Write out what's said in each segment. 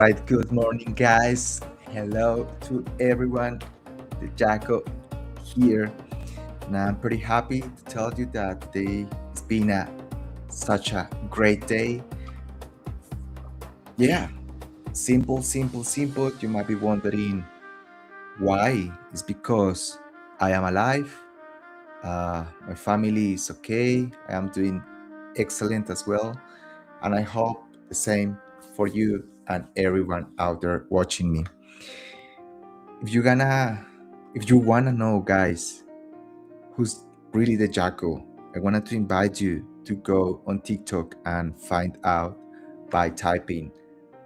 Right, good morning, guys. Hello to everyone. The Jacko here, and I'm pretty happy to tell you that today has been such a great day. Yeah, simple. You might be wondering why. It's because I am alive. My family is okay. I am doing excellent as well, and I hope the same for you and everyone out there watching me. if you gonna if you wanna know, guys, who's really the Jacko, I wanted to invite you to go on TikTok and find out by typing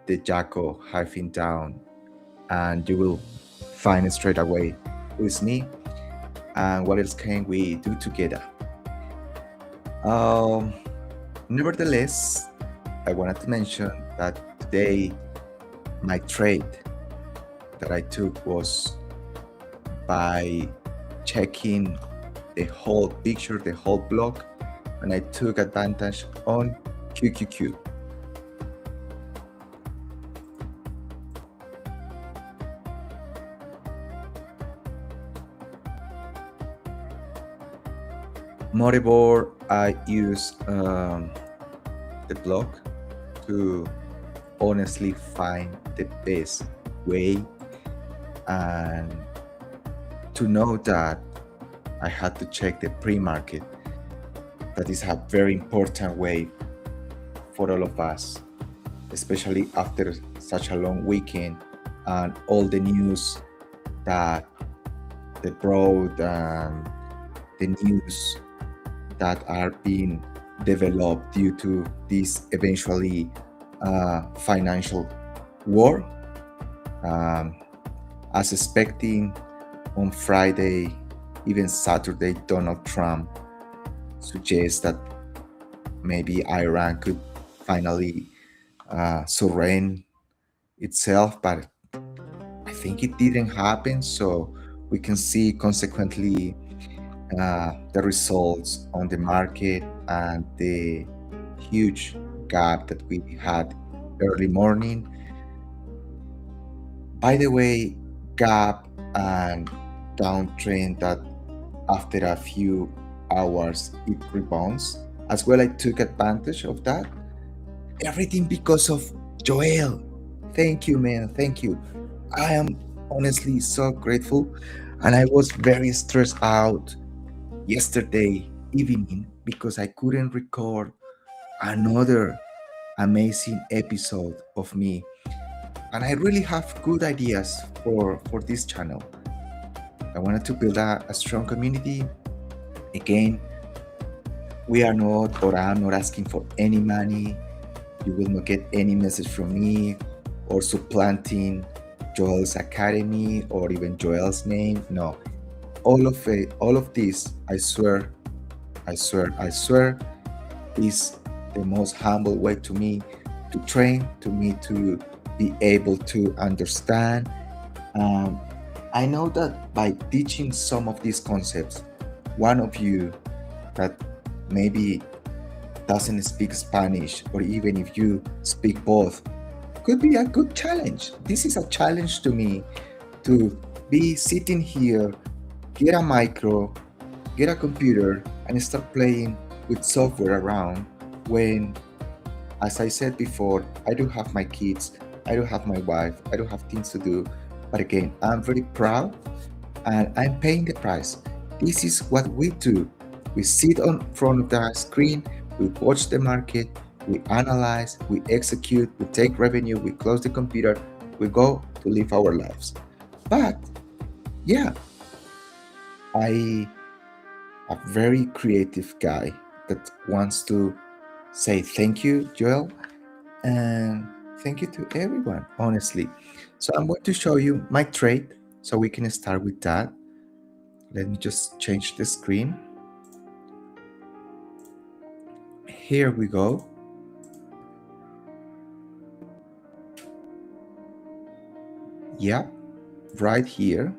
the Jacko hyphen down, and you will find it straight away who is me and what else can we do together. um Nevertheless, I wanted to mention that today my trade that I took was by checking the whole picture, the whole block, and I took advantage on QQQ. Moreover, I use the block to honestly find the best way and to know that I had to check the pre-market. That is a very important way for all of us, especially after such a long weekend and all the news that the broad and the news that are being developed due to this eventually financial war. Um, as expecting on Friday, even Saturday, Donald Trump suggests that maybe Iran could finally surrender itself, but I think it didn't happen. So we can see consequently the results on the market and the huge gap that we had early morning. By the way, gap and downtrend that after a few hours it rebounds. As well, I took advantage of that. Everything because of Joel. Thank you, man. Thank you. I am honestly so grateful. And I was very stressed out yesterday evening because I couldn't record another amazing episode of me. And I really have good ideas for this channel. I wanted to build a strong community. Again, we are not, or I'm not asking for any money. You will not get any message from me or supplanting Joel's Academy or even Joel's name. No, all of it, all of this, I swear, is the most humble way to me to train, to me to be able to understand. I know that by teaching some of these concepts, one of you that maybe doesn't speak Spanish, or even if you speak both, could be a good challenge. This is a challenge to me to be sitting here, get a micro, get a computer, and start playing with software around when, as I said before, I do have my kids, I do have my wife, I do have things to do. But again, I'm very proud and I'm paying the price. This is what we do. We sit on front of the screen, we watch the market, we analyze, we execute, we take revenue, we close the computer, we go to live our lives. But yeah, I a very creative guy that wants to say thank you, Joel, and thank you to everyone, honestly. So I'm going to show you my trade so we can start with that. Let me just change the screen. Here we go. Yeah, right here.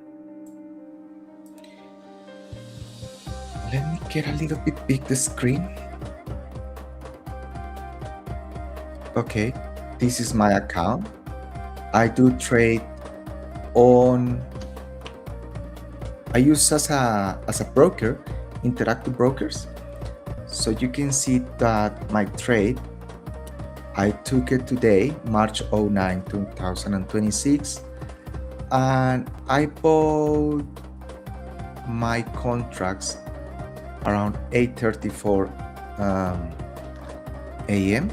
Let me get a little bit big the screen. Okay, this is my account. I do trade on, I use as a broker, Interactive Brokers. So you can see that my trade, I took it today, March 09, 2026, and I bought my contracts around 8:34 a.m.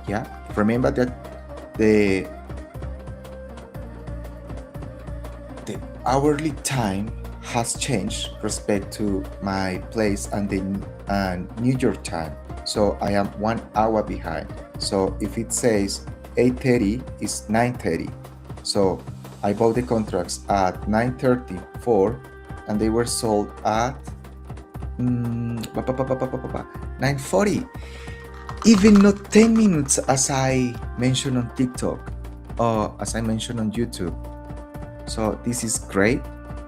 Yeah, remember that the hourly time has changed respect to my place and the New York time. So I am 1 hour behind. So if it says 8:30, it's 9:30. So I bought the contracts at 9:34 and they were sold at 9:40. Even not 10 minutes as I mentioned on TikTok or as I mentioned on YouTube. So this is great.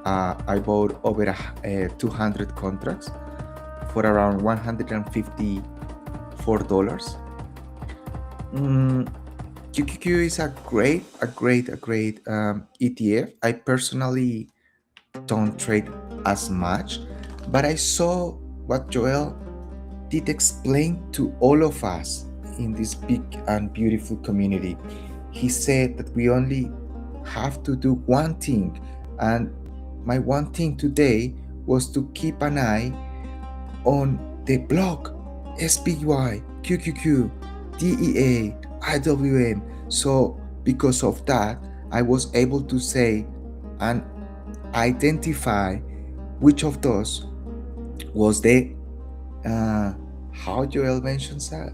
I bought over 200 contracts for around $154. QQQ is a great ETF. I personally don't trade as much, but I saw what Joel did explain to all of us in this big and beautiful community. He said that we only have to do one thing, and my one thing today was to keep an eye on the block SPY, QQQ, DEA, IWM. So because of that, I was able to say and identify which of those was the how Joel mentions that,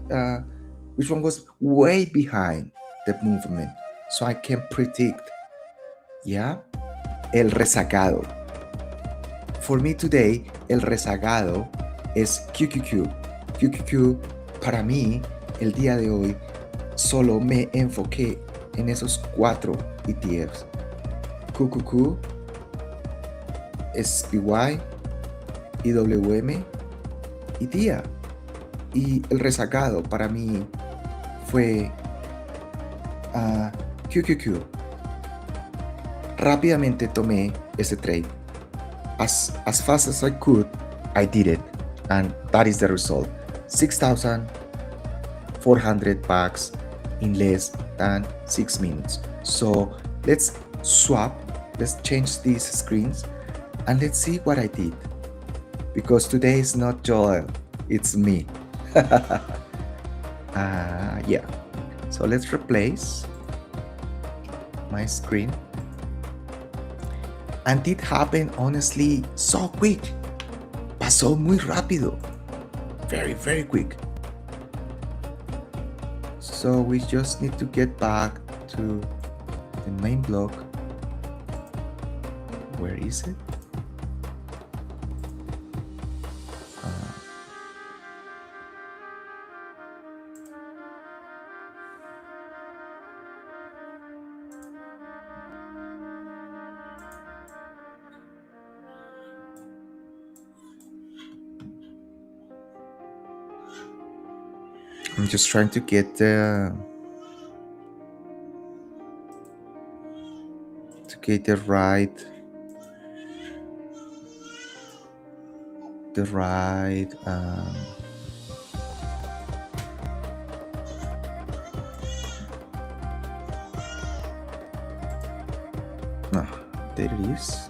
which one was way behind the movement, so I can predict. Yeah, el rezagado. For me today, el rezagado es QQQ. QQQ, para mí, el día de hoy, solo me enfoqué en esos 4 ETFs. QQQ, SPY, IWM y DIA. Y el rezagado para mí fue QQQ. Rápidamente tomé ese trade. As fast as I could, I did it. And that is the result. $6,400 in less than 6 minutes. So let's swap. Let's change these screens and let's see what I did. Because today is not Joel, it's me. Yeah. So let's replace my screen. And it happened honestly so quick. Pasó muy rápido. Very, very quick. So we just need to get back to the main block. Where is it? I'm just trying to get the right there it is.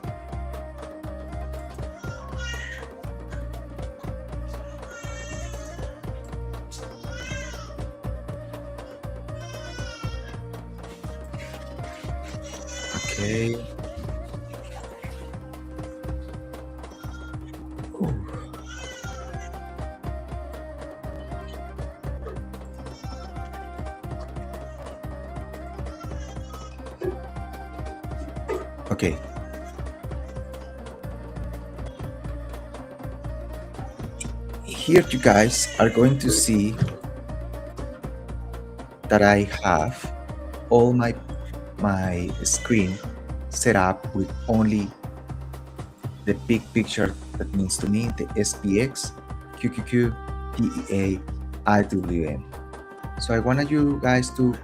Okay. Okay. Here you guys are going to see that I have all my screen set up with only the big picture that means to me the SPX, QQQ, DEA, IWM. So I wanted you guys to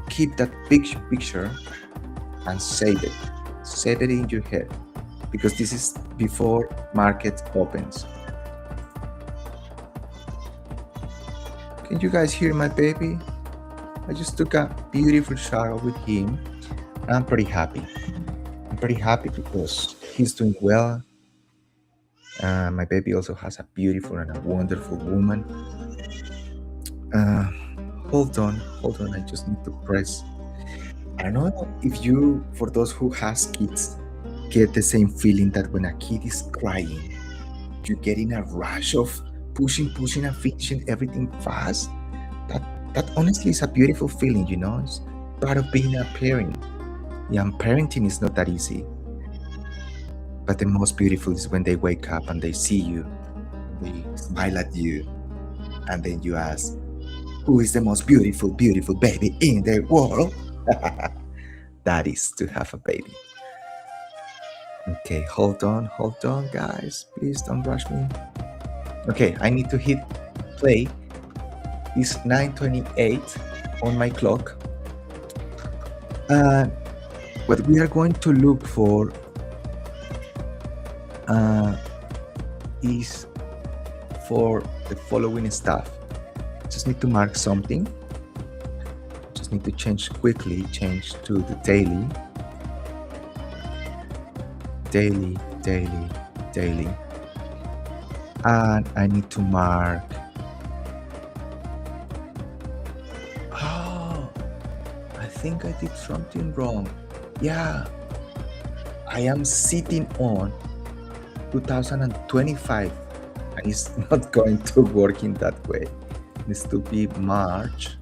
keep that picture and save it. Save it in your head, because this is before market opens. Can you guys hear my baby? I just took a beautiful shower with him. I'm pretty happy. I'm pretty happy because he's doing well. My baby also has a beautiful and a wonderful woman. Uh, hold on. I just need to press. I don't know if you, for those who has kids, get the same feeling that when a kid is crying, you get in a rush of pushing and finishing everything fast. That honestly is a beautiful feeling, It's part of being a parent. Yeah, and parenting is not that easy. But the most beautiful is when they wake up and they see you, they smile at you, and then you ask, who is the most beautiful baby in the world? That is to have a baby. Okay, hold on, guys. Please don't rush me. Okay, I need to hit play. It's 9:28 on my clock. What we are going to look for is for the following stuff. Just need to mark something. Just need to change to the daily. And I need to mark. Oh, I think I did something wrong. Yeah, I am sitting on 2025, and it's not going to work in that way. It needs to be March.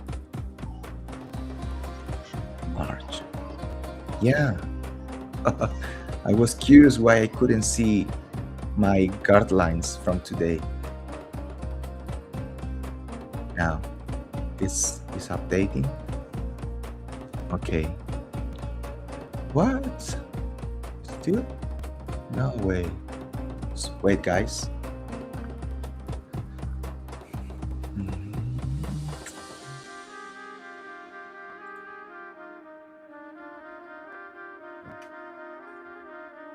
Yeah. I was curious why I couldn't see my guard lines from today. Now, this is updating. Okay. What? Still? No way. Wait, guys.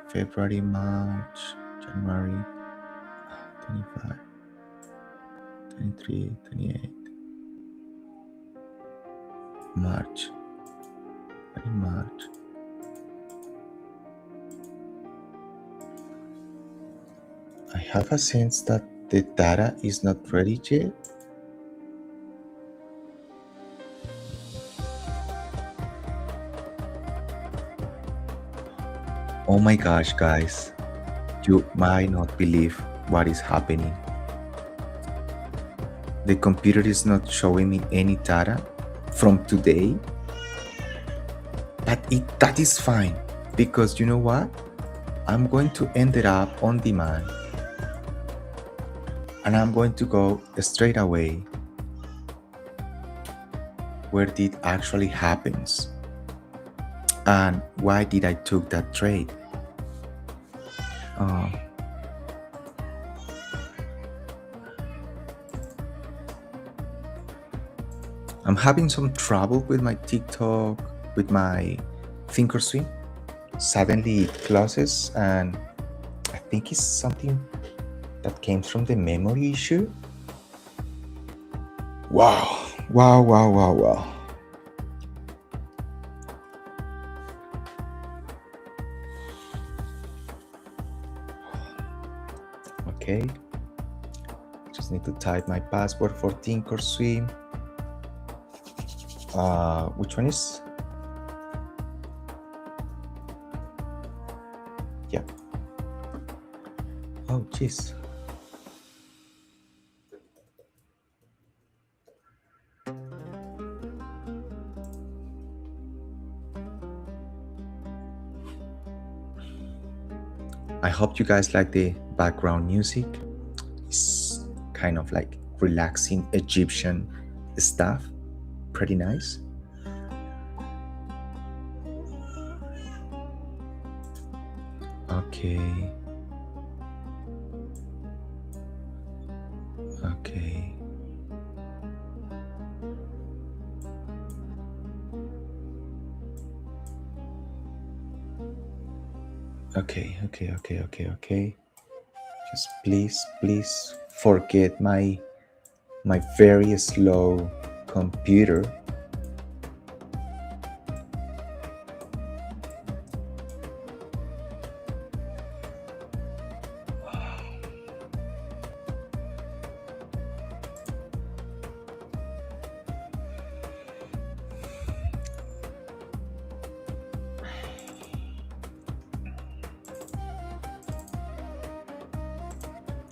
February, March, January, 25, 23, 28, March. I have a sense that the data is not ready yet. Oh my gosh, guys. You might not believe what is happening. The computer is not showing me any data from today. But that is fine, because you know what? I'm going to end it up on demand, and I'm going to go straight away where it actually happens and why did I took that trade. I'm having some trouble with my TikTok, with my Thinkorswim. Suddenly it closes, and I think it's something that came from the memory issue. Wow. Okay. Just need to type my password for Thinkorswim. Which one is? Yeah. Oh, jeez. I hope you guys like the background music. It's kind of like relaxing Egyptian stuff. Pretty nice. Okay. Okay. Just please forget my very slow computer.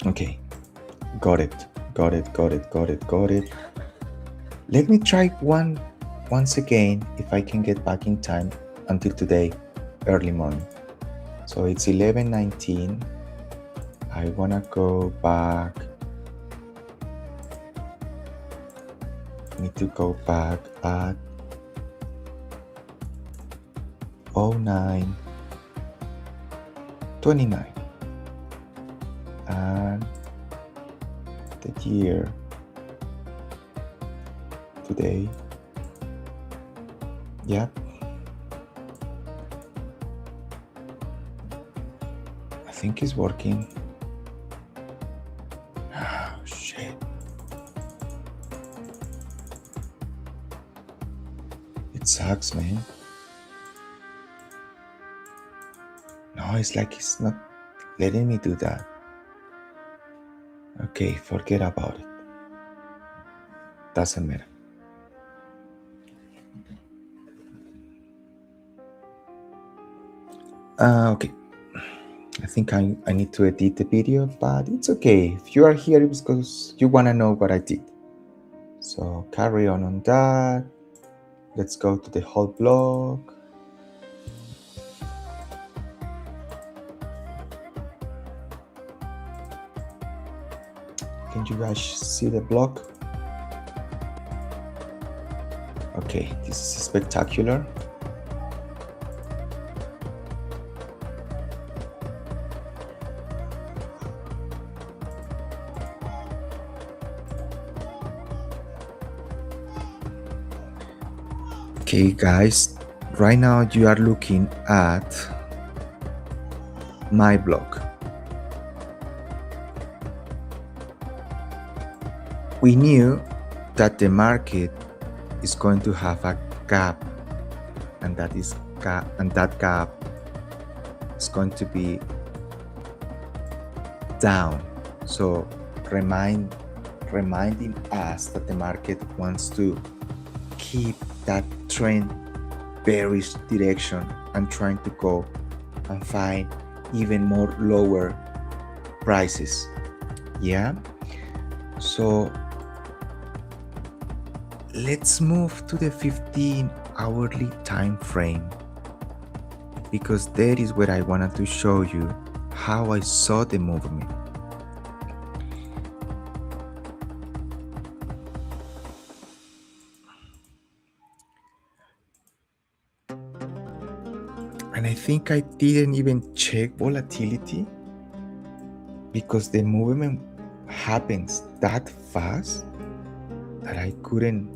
Okay, got it. Let me try once again if I can get back in time until today, early morning. So it's 11:19. I wanna go back. Need to go back at 09:29 and the year today. Yep. I think it's working. Oh, shit. It sucks, man. No, it's like it's not letting me do that. Okay, forget about it. Doesn't matter. Okay. I think I need to edit the video, but it's okay. If you are here, it's because you want to know what I did. So carry on that. Let's go to the whole blog. Can you guys see the blog? Okay, this is spectacular. Okay, guys, right now you are looking at my blog. We knew that the market is going to have a gap, and that gap is going to be down. So reminding us that the market wants to keep that trend bearish direction and trying to go and find even more lower prices. Yeah. So let's move to the 15-hourly time frame, because that is where I wanted to show you how I saw the movement. And I think I didn't even check volatility, because the movement happens that fast that I couldn't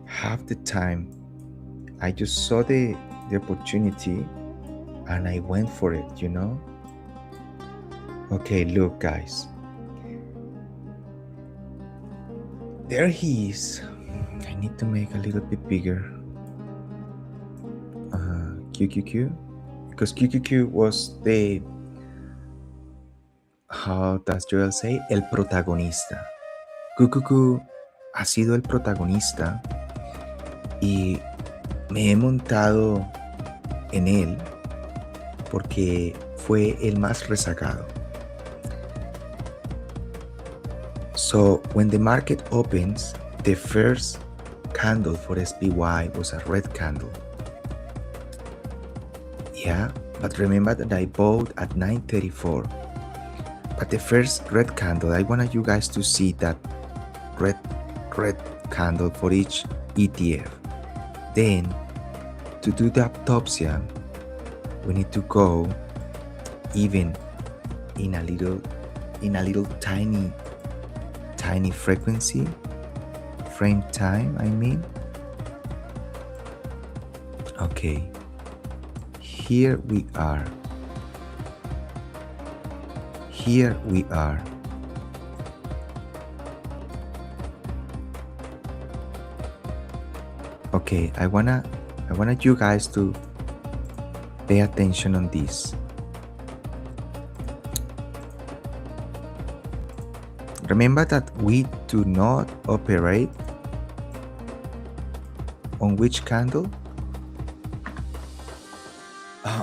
have the time. I just saw the opportunity and I went for it, you know? Okay, look, guys. There he is. I need to make a little bit bigger. QQQ, because QQQ was the, how does Joel say, el protagonista. QQQ ha sido el protagonista y me he montado en él porque fue el más rezagado. So when the market opens, the first candle for SPY was a red candle. Yeah, but remember that I bought at 9:34. But the first red candle, I want you guys to see that red candle for each ETF. Then, to do the autopsy, we need to go even in a little tiny frequency, frame time, I mean. Okay, here we are. Here we are. Okay, I wanna you guys to pay attention on this. Remember that we do not operate on which candle?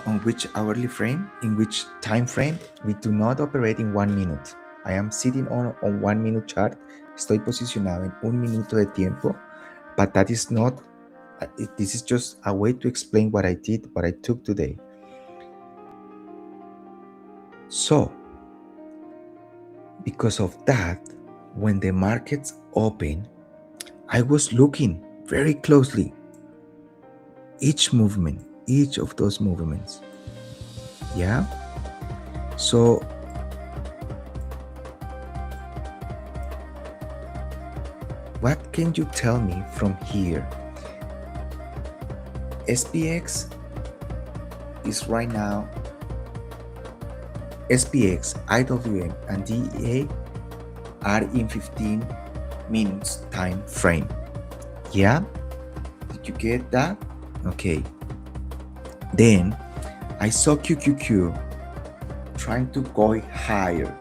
On which hourly frame? In which time frame? We do not operate in 1 minute. I am sitting on 1 minute chart. Estoy posicionado en 1 minuto de tiempo. But that is not, this is just a way to explain what I did, what I took today. So, because of that, when the markets open, I was looking very closely each movement, each of those movements. Yeah? So, what can you tell me from here? SPX is right now, SPX, IWM, and DEA are in 15 minutes time frame. Yeah? Did you get that? Okay. Then I saw QQQ trying to go higher.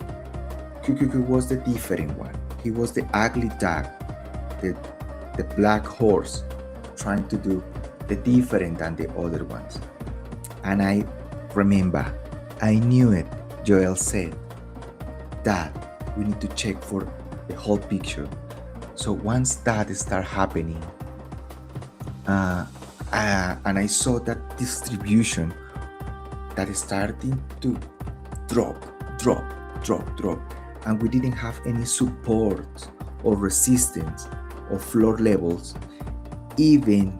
QQQ was the different one. He was the ugly duck, the black horse, trying to do the different than the other ones. And I remember, I knew it. Joel said that we need to check for the whole picture. So once that started happening, and I saw that distribution that is starting to drop, and we didn't have any support or resistance or floor levels, even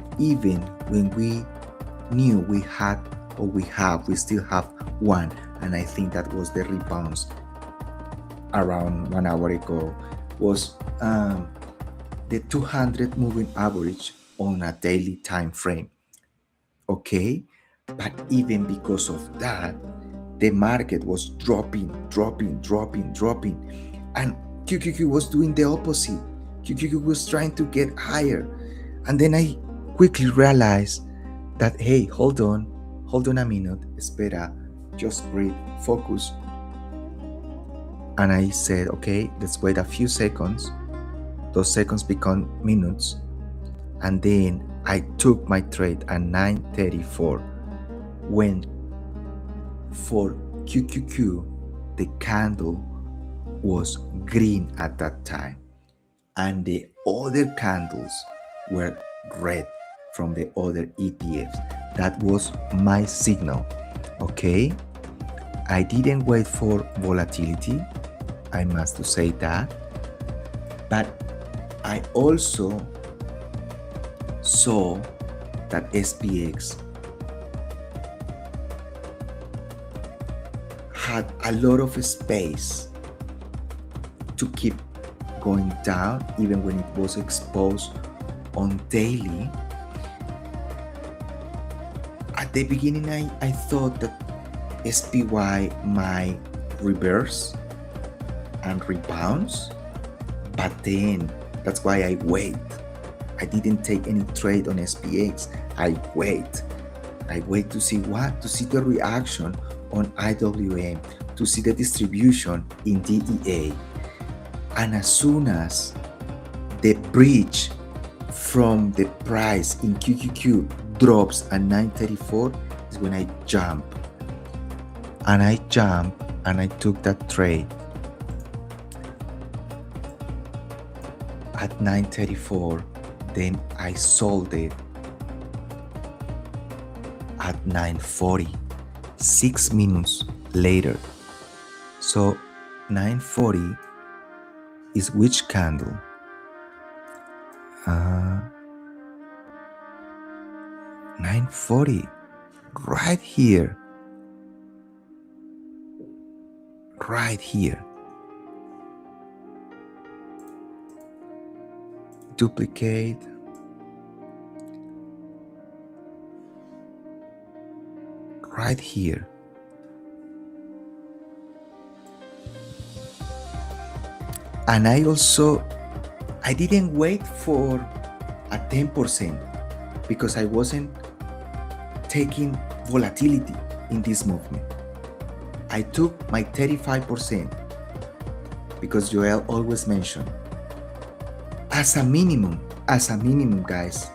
when we knew we had, or we still have one, and I think that was the rebounds around 1 hour ago, was the 200 moving average on a daily time frame. Okay, but even because of that, the market was dropping, and QQQ was doing the opposite. QQQ was trying to get higher, and then I quickly realized that, hey, hold on a minute, espera, just breathe, focus. And I said, okay, let's wait a few seconds. Those seconds become minutes, and then I took my trade at 9:34 when for QQQ the candle was green at that time and the other candles were red from the other ETFs. That was my signal. Okay, I didn't wait for volatility, I must say that, but I also saw that SPX had a lot of space to keep going down even when it was exposed on daily. At the beginning, I thought that SPY might reverse and rebounds, but then that's why I wait. I didn't take any trade on SPX. I wait to see what? To see the reaction on IWM, to see the distribution in DEA. And as soon as the bridge from the price in QQQ drops at 934 is when I jump. And I took that trade at 934. Then I sold it at 940, 6 minutes later. So 940 is which candle? 940, right here. Duplicate. right here. And I didn't wait for a 10% because I wasn't taking volatility in this movement. I took my 35% because Joel always mentioned, as a minimum, guys,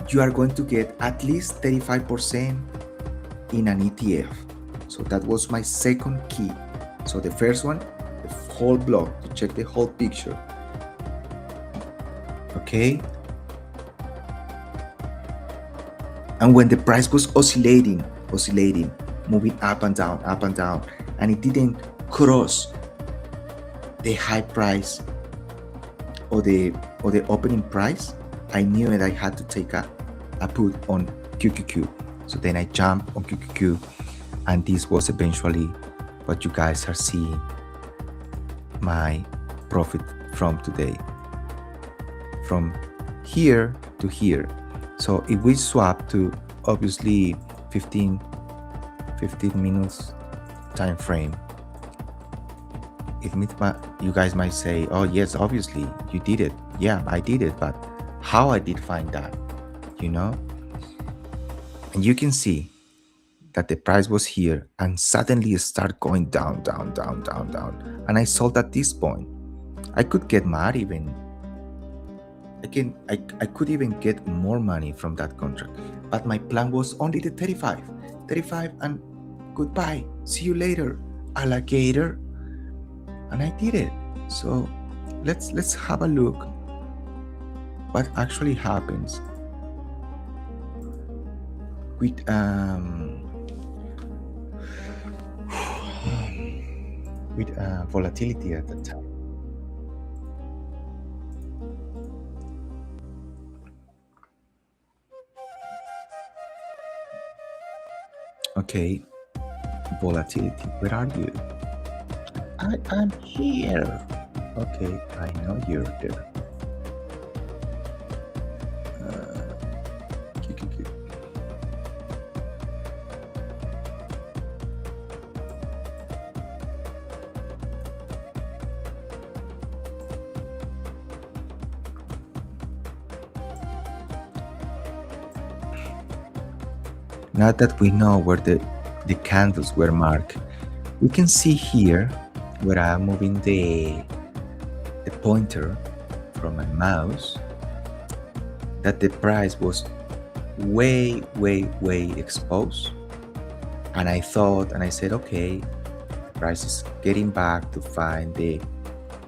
you are going to get at least 35% in an ETF. So that was my second key. So the first one, the whole block, to check the whole picture. Okay. And when the price was oscillating, moving up and down, and it didn't cross the high price or the opening price, I knew that I had to take a put on QQQ. So then I jumped on QQQ, and this was eventually what you guys are seeing, my profit from today, from here to here. So if we swap to obviously 15 minutes time frame, you guys might say, oh yes, obviously you did it. Yeah, I did it, but how I did find that, and you can see that the price was here and suddenly it started going down, and I sold at this point. I could get mad even. I could even get more money from that contract, but my plan was only the 35 and goodbye, see you later, alligator. And I did it. So let's have a look what actually happens with volatility at the time. Okay, volatility, where are you? I'm here. Okay, I know you're there. QQQ. Now that we know where the candles were marked, we can see here where I'm moving the pointer from my mouse that the price was way exposed. And I thought, and I said, okay, the price is getting back to find the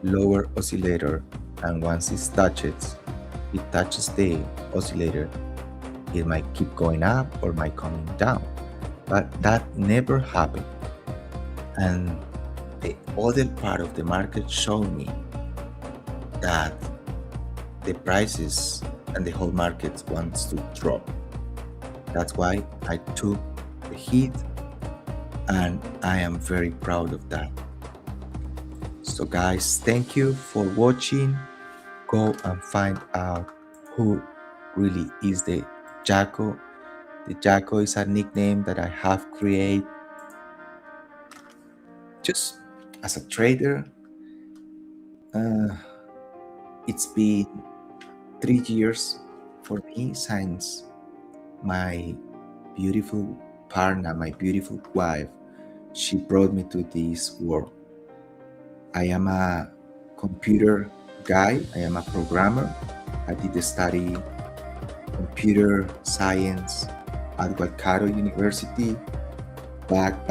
lower oscillator, and once it touches the oscillator, it might keep going up or might coming down. But that never happened. And the other part of the market showed me that the prices and the whole market wants to drop. That's why I took the hit, and I am very proud of that. So guys, thank you for watching. Go and find out who really is the Jacko. The Jacko is a nickname that I have created just as a trader. It's been 3 years for me since my beautiful partner, my beautiful wife, she brought me to this world. I am a computer guy. I am a programmer. I did study computer science at Waikato University. Back.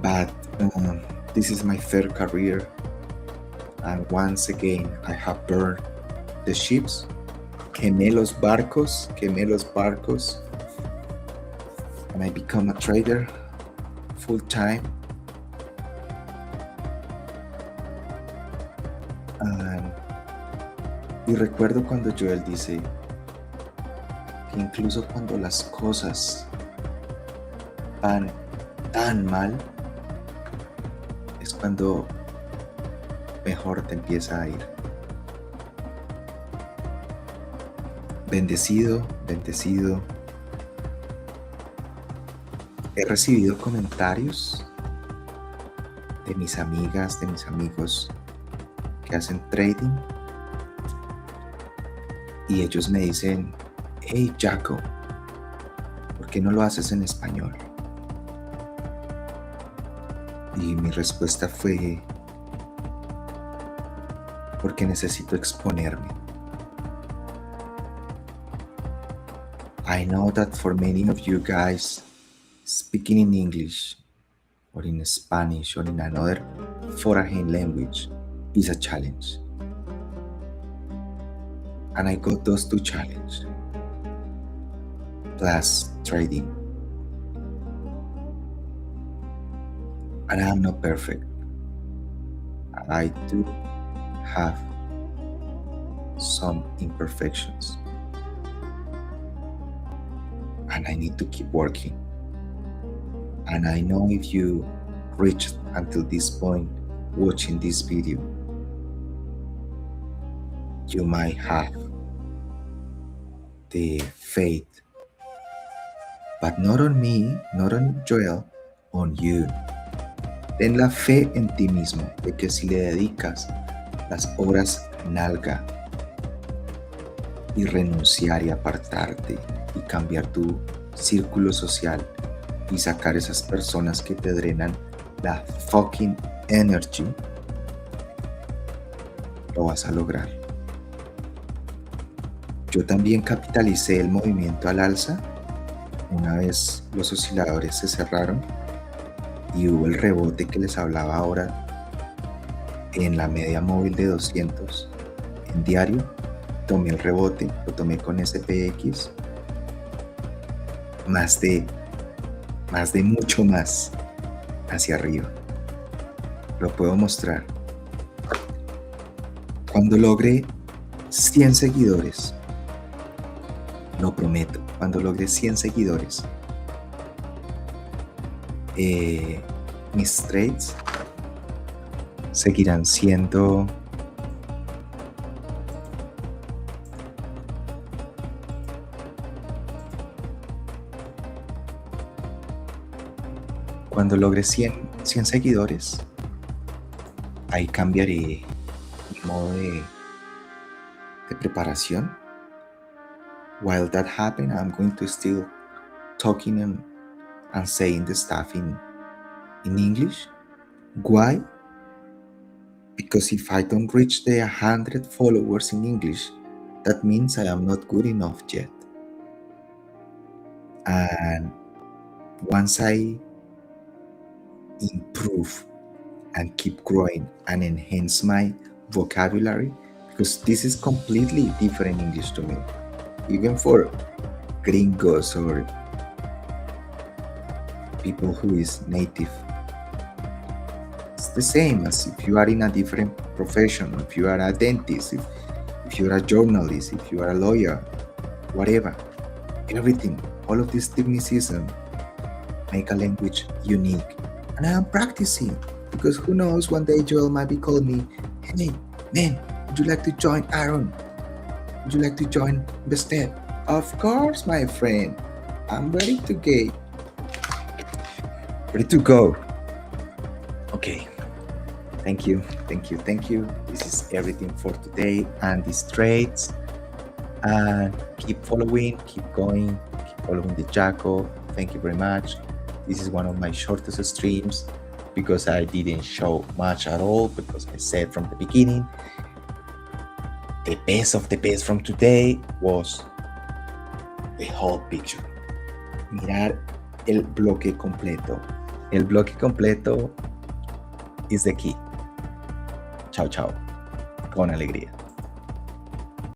But this is my third career, and once again I have burned the ships. Quemé los barcos, and I become a trader full time. Y recuerdo cuando Joel dice que incluso cuando las cosas van tan mal, es cuando mejor te empieza a ir. Bendecido, bendecido. He recibido comentarios de mis amigas, de mis amigos que hacen trading y ellos me dicen, hey Jaco, ¿por qué no lo haces en español? Y mi respuesta fue, porque necesito exponerme. I know that for many of you guys, speaking in English or in Spanish or in another foreign language is a challenge. And I got those two challenges, plus trading. And I'm not perfect. I do have some imperfections. And I need to keep working. And I know if you reached until this point watching this video, you might have the faith, but not on me, not on Joel, on you. Ten la fe en ti mismo de que si le dedicas las horas nalga y renunciar y apartarte y cambiar tu círculo social y sacar esas personas que te drenan la fucking energy, lo vas a lograr. Yo también capitalicé el movimiento al alza una vez los osciladores se cerraron y hubo el rebote que les hablaba ahora en la media móvil de 200 en diario. Tomé el rebote, lo tomé con SPX, más de mucho más hacia arriba. Lo puedo mostrar. Cuando logre 100 seguidores, lo prometo, cuando logre 100 seguidores, mis trades seguirán siendo cuando logre 100 seguidores, ahí cambiaré mi modo de preparación. While that happens, I'm going to still talking and saying the stuff in English. Why? Because if I don't reach the 100 followers in English, that means I am not good enough yet. And once I improve and keep growing and enhance my vocabulary, because this is completely different English to me, even for gringos or people who is native. It's the same as if you are in a different profession, if you are a dentist, if you are a journalist, if you are a lawyer, whatever. Everything, all of this technicism make a language unique. And I am practicing, because who knows, one day Joel might be calling me, hey man, would you like to join Aaron? Would you like to join the step? Of course, my friend. I'm ready to go. Okay. Thank you. This is everything for today and these trades. And keep following, keep going, keep following the Jaco. Thank you very much. This is one of my shortest streams because I didn't show much at all, because I said from the beginning, the best of the best from today was the whole picture. Mirar el bloque completo. El bloque completo is the key. Chao, chao. Con alegría.